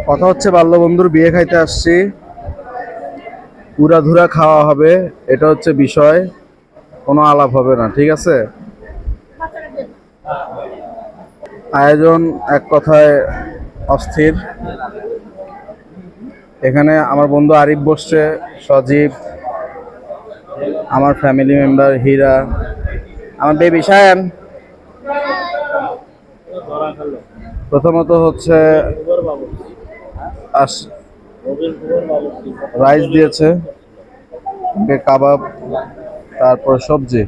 কথা হচ্ছে বাল্যবন্ধুর বিয়ে খাইতে আসছি, উড়াধুরা খাওয়া হবে, এটা হচ্ছে বিষয়। কোনো আলাপ হবে না, ঠিক আছে? আয়োজন এক কথায় অস্থির। এখানে আমার বন্ধু আরিফ বসছে, সজীব, আমার ফ্যামিলি মেম্বার হীরা, আমার বেবি সায়ান। প্রথমত হচ্ছে রাইস দিয়েছে, কাবাব, তারপর সবজি,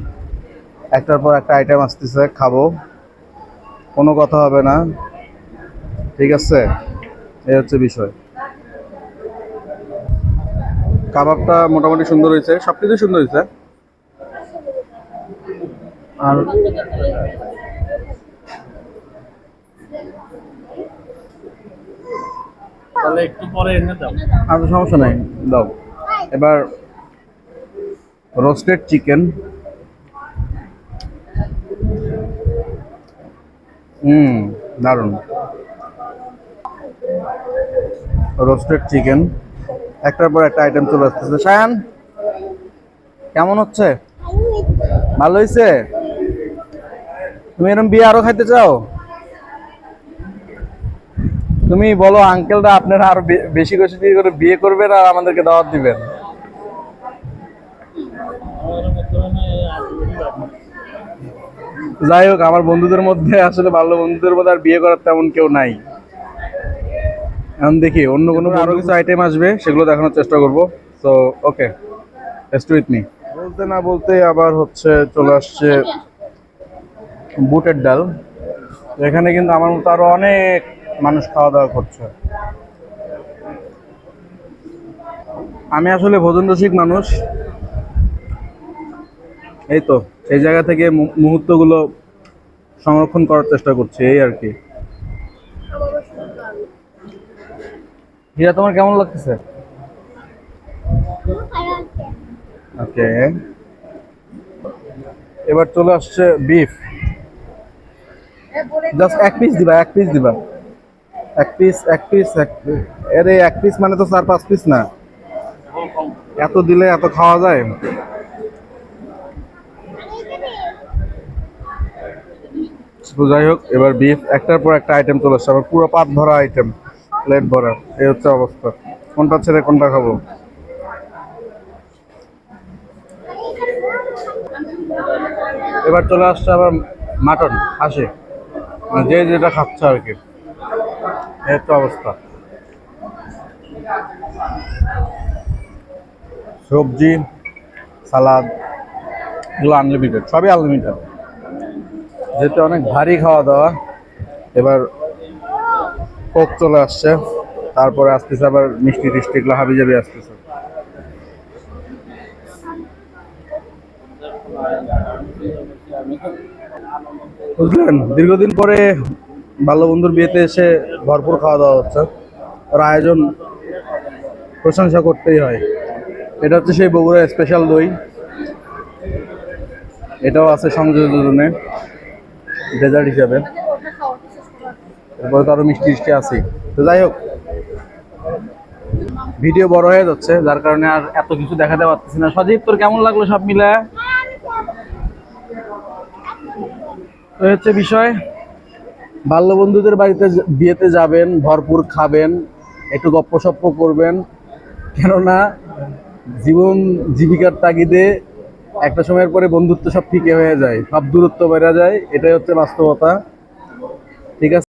একটার পর একটা আইটেম আসতেছে, খাবো, কোনো কথা হবে না, ঠিক আছে? এই হচ্ছে বিষয়। কাবাবটা মোটামুটি সুন্দর হয়েছে, সবকিছু সুন্দর হয়েছে। আর তাহলে একটু পরে এনে দাও। আর তো সমস্যা নাই, দাও। এবার রোস্টেড চিকেন। দারুণ। রোস্টেড চিকেন, একটার পর একটা আইটেম চলে আসতেছে। সায়ান, কেমন হচ্ছে? ভালো হয়েছে? তুমি এরকম বিয়ে আরো খাইতে চাও? তুমি বলো আঙ্কেলরা আপনারা আরো বেশি বেশি করে বিয়ে করবেন আর আমাদেরকে দাওয়াত দিবেন। যাই হোক, আমার বন্ধুদের মধ্যে আসলে ভালো বন্ধুদের মধ্যে আর বিয়ে করার তেমন কেউ নাই। এখন দেখি অন্য কোনো আরো কিছু আইটেম আসবে, সেগুলো দেখানোর চেষ্টা করব। So okay, stay with me. বলতে না বলতে আবার হচ্ছে চলে আসছে বুটের ডাল। এখানে কিন্তু আমার মতো আরো অনেক মানুষ খাওয়া দাওয়া করছে। আমি আসলে ভোজন রসিক মানুষ, এই তো সেই জায়গা থেকে মুহূর্তগুলো সংরক্ষণ করার চেষ্টা করছি, এই আর কি। হীরা, তোমার কেমন লাগতেছে? ওকে, এবার চলে আসছে বিফ। জাস্ট এক পিস দিবা, এক পিস দিবা, এক পিস, এক পিস, আরে এক পিস মানে তো 4-5 পিস না, এত দিলে এত খাওয়া যায়? তো যাই হোক, এবার বিফ একটার পর একটা আইটেম চলে আসছে, আবার পুরো পাত ভরা আইটেম, প্লেট ভরা, এই হচ্ছে অবস্থা। কোনটা ছেড়ে কোনটা খাবো? এবার চলে আসছে আবার মাটন, হাসি, মানে যে যেটা খাচ্ছে আর কি, এই হচ্ছে অবস্থা। সবজি, সালাদ, এগুলো আনলিমিটেড, সবই আনলিমিটেড। যেহেতু অনেক ভারী খাওয়া দাওয়া, এবার কোক চলে আসছে, তারপরে আসতেছে আবার মিষ্টি টিষ্টি, এগুলো হাবি জাবি আসতেছে। বুঝলেন, দীর্ঘদিন পরে ভালো বন্ধুর বিয়েতে এসে ভরপুর খাওয়া দাওয়া হচ্ছে। ওর আয়োজন প্রশংসা করতেই হয়। এটা হচ্ছে সেই বগুড়া স্পেশাল দই, এটাও আছে সংযোজনে ডেজার্ট হিসাবে। এরপরে তো আরো মিষ্টি টিষ্টি আছে। তো যাই হোক, ভিডিও বড় হয়ে যাচ্ছে, যার কারণে আর এত কিছু দেখাতে পারতেছি না। সজীব, তোর কেমন লাগলো সব মিলে? তো হচ্ছে বিষয়, বাল্য বন্ধুদের বাড়িতে বিয়েতে যাবেন, ভরপুর খাবেন, একটু গপ্পসপ্প করবেন, কেননা জীবন জীবিকার তাগিদে একটা সময়ের পরে বন্ধুত্ব সব ফিকে হয়ে যায়, সব দূরত্ব বেড়ে যায়, এটাই হচ্ছে বাস্তবতা, ঠিক আছে?